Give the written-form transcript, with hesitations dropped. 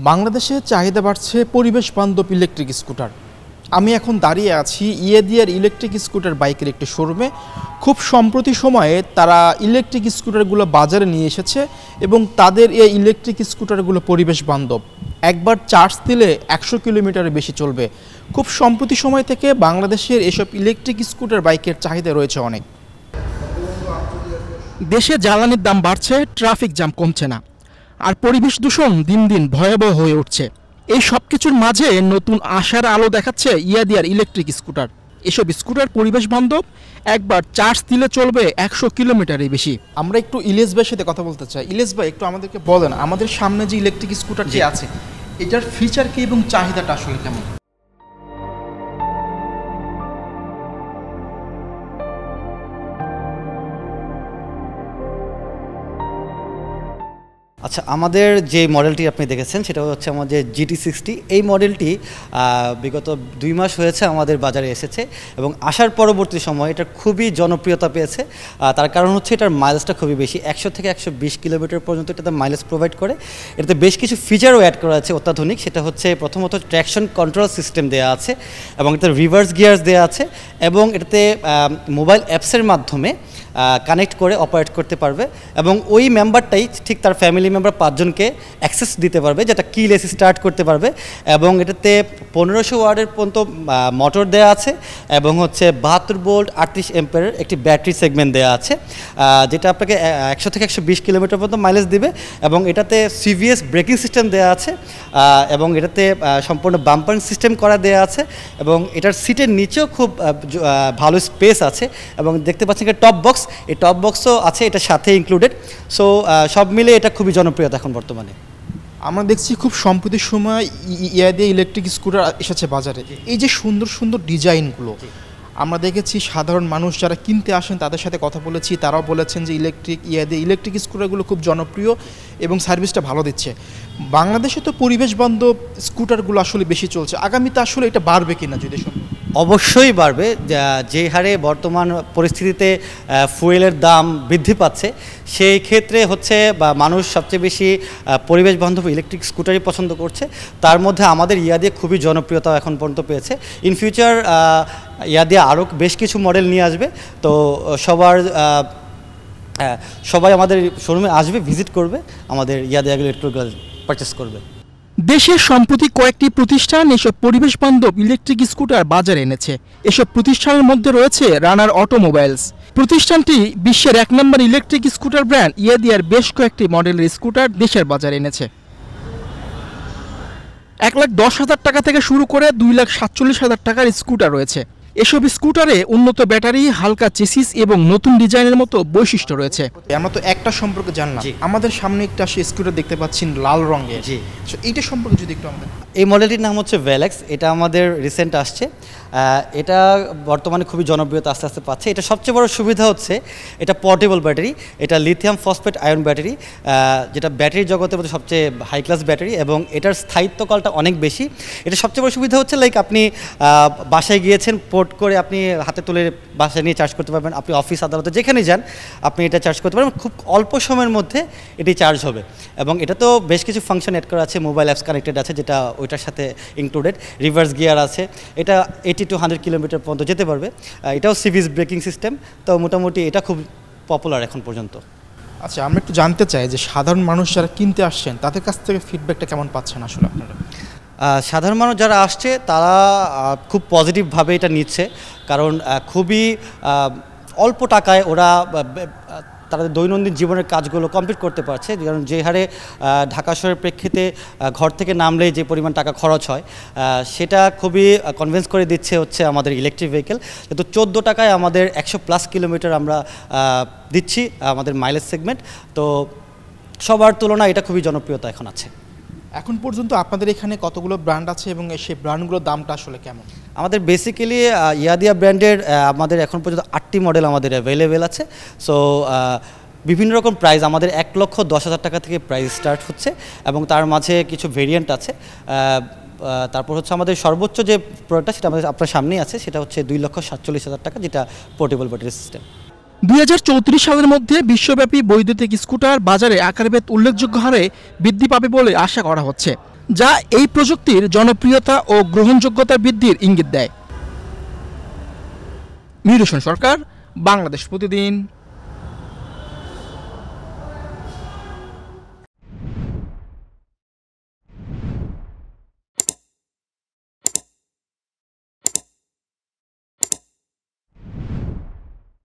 বাংলাদেশে চাহিদা বাড়ছে পরিবেশ বান্ধব ইলেকট্রিক স্কুটার। আমি এখন দাঁড়িয়ে আছি ইয়াদিয়ার ইলেকট্রিক স্কুটার বাইকের একটি শোরুমে। খুব সম্প্রতি সময়ে তারা ইলেকট্রিক স্কুটারগুলো বাজারে নিয়ে এসেছে এবং তাদের এই ইলেকট্রিক স্কুটারগুলো পরিবেশ বান্ধব। একবার চার্জ দিলে 100 কিলোমিটারের বেশি চলবে। খুব সম্প্রতি সময় থেকে বাংলাদেশের এসব ইলেকট্রিক স্কুটার বাইকের চাহিদা রয়েছে অনেক। দেশে জ্বালানির দাম বাড়ছে, ট্রাফিক জ্যাম কমছে না, আর পরিবেশ দূষণ দিন দিন ভয়াবহ হয়ে উঠছে। এই সব কিছুর মাঝে নতুন আশার আলো দেখাচ্ছে ইয়াদিয়ার ইলেকট্রিক স্কুটার। এসব স্কুটার পরিবেশ বান্ধব, একবার চার্জ দিলে চলবে 100 কিলোমিটারের বেশি। আমরা একটু ইলিয়াস ভাইয়ের সাথে কথা বলতে চাই। ইলিয়াস ভাই, একটু আমাদেরকে বলেন, আমাদের সামনে যে ইলেকট্রিক স্কুটারটি আছে এটার ফিচার কি এবং চাহিদাটা আসলে কেমন? আচ্ছা, আমাদের যে মডেলটি আপনি দেখেছেন সেটা হচ্ছে আমাদের GT60। এই মডেলটি বিগত 2 মাস হয়েছে আমাদের বাজারে এসেছে এবং আসার পরবর্তী সময় এটা খুবই জনপ্রিয়তা পেয়েছে। তার কারণ হচ্ছে এটার মাইলেজটা খুবই বেশি, 100 থেকে 120 কিলোমিটার পর্যন্ত এটাতে মাইলেজ প্রোভাইড করে। এটাতে বেশ কিছু ফিচারও অ্যাড করা আছে অত্যাধুনিক। সেটা হচ্ছে প্রথমত ট্র্যাকশন কন্ট্রোল সিস্টেম দেওয়া আছে এবং এটাতে রিভার্স গিয়ার্স দেওয়া আছে এবং এটাতে মোবাইল অ্যাপসের মাধ্যমে কানেক্ট করে অপারেট করতে পারবে এবং ওই মেম্বারটাই ঠিক তার ফ্যামিলি মেম্বার 5 জনকে অ্যাক্সেস দিতে পারবে, যেটা কিলেস স্টার্ট করতে পারবে। এবং এটাতে 1500 ওয়াটের পর্যন্ত মোটর দেওয়া আছে এবং হচ্ছে 72 ভোল্ট 38 অ্যাম্পিয়ারের একটি ব্যাটারি সেগমেন্ট দেওয়া আছে, যেটা আপনাকে 100 থেকে 120 কিলোমিটার পর্যন্ত মাইলেজ দিবে। এবং এটাতে CVS ব্রেকিং সিস্টেম দেওয়া আছে এবং এটাতে সম্পূর্ণ বাম্পার সিস্টেম করা দেওয়া আছে এবং এটার সিটের নিচেও খুব ভালো স্পেস আছে এবং দেখতে পাচ্ছেন একটা টপ বক্স, এই টপ বক্সও আছে এটার সাথে ইনক্লুডেড। সো সব মিলে এটা খুবই জনপ্রিয়তা এখন বর্তমানে। আমরা দেখছি খুব সম্প্রতি সময় ইয়াদিয়া ইলেকট্রিক স্কুটার এসেছে বাজারে। এই যে সুন্দর সুন্দর ডিজাইনগুলো আমরা দেখেছি, সাধারণ মানুষ যারা কিনতে আসেন তাদের সাথে কথা বলেছি, তারাও বলেছেন যে ইয়াদিয়া ইলেকট্রিক স্কুটারগুলো খুব জনপ্রিয় এবং সার্ভিসটা ভালো দিচ্ছে। বাংলাদেশে তো পরিবেশ বান্ধব স্কুটারগুলো আসলে বেশি চলছে, আগামীতে আসলে এটা বাড়বে কিনা যদি? অবশ্যই বাড়বে। যে হারে বর্তমান পরিস্থিতিতে ফুয়েলের দাম বৃদ্ধি পাচ্ছে, সেই ক্ষেত্রে হচ্ছে মানুষ সবচেয়ে বেশি পরিবেশ বান্ধব ইলেকট্রিক স্কুটারই পছন্দ করছে। তার মধ্যে আমাদের ইয়াদিয়া খুবই জনপ্রিয়তা এখন পর্যন্ত পেয়েছে। ইন ফিউচার ইয়াদিয়া আরও বেশ কিছু মডেল নিয়ে আসবে। তো সবাই আমাদের শোরুমে আসবে, ভিজিট করবে, আমাদের ইয়াদিয়া ইলেকট্রিক পারচেস করবে। দেশের সম্প্রতি কয়েকটি প্রতিষ্ঠান এসব পরিবেশ বান্ধব ইলেকট্রিক স্কুটার বাজারে এনেছে। এসব প্রতিষ্ঠানের মধ্যে রয়েছে রানার অটোমোবাইলস। প্রতিষ্ঠানটি বিশ্বের 1 নম্বর ইলেকট্রিক স্কুটার ব্র্যান্ড ইয়াদিয়ার বেশ কয়েকটি মডেলের স্কুটার দেশের বাজারে এনেছে। 1,10,000 টাকা থেকে শুরু করে 2,47,000 টাকার স্কুটার রয়েছে। এসব স্কুটারে উন্নত ব্যাটারি, হালকা চেসিস এবং নতুন ডিজাইনের মতো বৈশিষ্ট্য রয়েছে। আমরা তো একটা সম্পর্কে জানলাম, আমাদের সামনে একটা স্কুটার দেখতে পাচ্ছেন লাল রঙের। জি, এইটা সম্পর্কে যদি একটু আমাদের। এই মডেলটির নাম হচ্ছে ভেলেক্স। এটা আমাদের রিসেন্ট আসছে। এটা বর্তমানে খুবই জনপ্রিয়তা আস্তে আস্তে পাচ্ছে। এটা সবচেয়ে বড় সুবিধা হচ্ছে এটা পোর্টেবল ব্যাটারি, এটা লিথিয়াম ফসফেট আয়ন ব্যাটারি, যেটা ব্যাটারি জগতের মধ্যে সবচেয়ে হাই ক্লাস ব্যাটারি এবং এটার স্থায়িত্বকালটা অনেক বেশি। এটা সবচেয়ে বড় সুবিধা হচ্ছে লাইক আপনি বাসায় গিয়েছেন, পোর্ট করে আপনি হাতে তুলে বাসায় নিয়ে চার্জ করতে পারবেন। আপনি অফিস আদালতে যেখানে যান আপনি এটা চার্জ করতে পারবেন, খুব অল্প সময়ের মধ্যে এটি চার্জ হবে। এবং এটা তো বেশ কিছু ফাংশন অ্যাড করা আছে, মোবাইল অ্যাপস কানেক্টেড আছে যেটা ওইটার সাথে ইনক্লুডেড, রিভার্স গিয়ার আছে, এটা 80 to 100 কিলোমিটার পর্যন্ত যেতে পারবে। এটাও CVS ব্রেকিং সিস্টেম। তো মোটামুটি এটা খুব পপুলার এখন পর্যন্ত। আচ্ছা, আমরা একটু জানতে চাই যে সাধারণ মানুষ যারা কিনতে আসছেন তাদের কাছ থেকে ফিডব্যাকটা কেমন পাচ্ছেন আসলে আপনারা? সাধারণ মানুষ যারা আসছে তারা খুব পজিটিভভাবে এটা নিচ্ছে, কারণ খুবই অল্প টাকায় ওরা তাদের দৈনন্দিন জীবনের কাজগুলো কমপ্লিট করতে পারছে। কারণ যে হারে ঢাকা শহরের প্রেক্ষিতে ঘর থেকে নামলেই যে পরিমাণ টাকা খরচ হয়, সেটা খুবই কনভিন্স করে দিচ্ছে হচ্ছে আমাদের ইলেকট্রিক ভেহিকেল। কিন্তু 14 টাকায় আমাদের 100+ কিলোমিটার আমরা দিচ্ছি আমাদের মাইলেজ সেগমেন্ট। তো সবার তুলনায় এটা খুবই জনপ্রিয়তা এখন আছে। এখন পর্যন্ত আপনাদের এখানে কতগুলো ব্র্যান্ড আছে এবং সেই ব্র্যান্ডগুলোর দামটা আসলে কেমন? আমাদের বেসিক্যালি ইয়াদিয়া ব্র্যান্ডের আমাদের এখন পর্যন্ত 8টি মডেল আমাদের অ্যাভেলেবেল আছে। সো বিভিন্ন রকম প্রাইস, আমাদের 1,10,000 টাকা থেকে প্রাইস স্টার্ট হচ্ছে এবং তার মাঝে কিছু ভেরিয়েন্ট আছে। তারপর হচ্ছে আমাদের সর্বোচ্চ যে প্রোডাক্টটা সেটা আমাদের আপনার সামনেই আছে, সেটা হচ্ছে 2,47,000 টাকা, যেটা পোর্টেবল ব্যাটারি সিস্টেম। 2034 সালের মধ্যে বিশ্বব্যাপী বৈদ্যুতিক স্কুটার বাজারে আকারভেদ উল্লেখযোগ্য হারে বৃদ্ধি পাবে বলে আশা করা হচ্ছে। যা এই প্রযুক্তির জনপ্রিয়তা ও গ্রহণযোগ্যতা বৃদ্ধির ইঙ্গিত দেয়। মিহির হোসেন সরকার, বাংলাদেশ প্রতিদিন।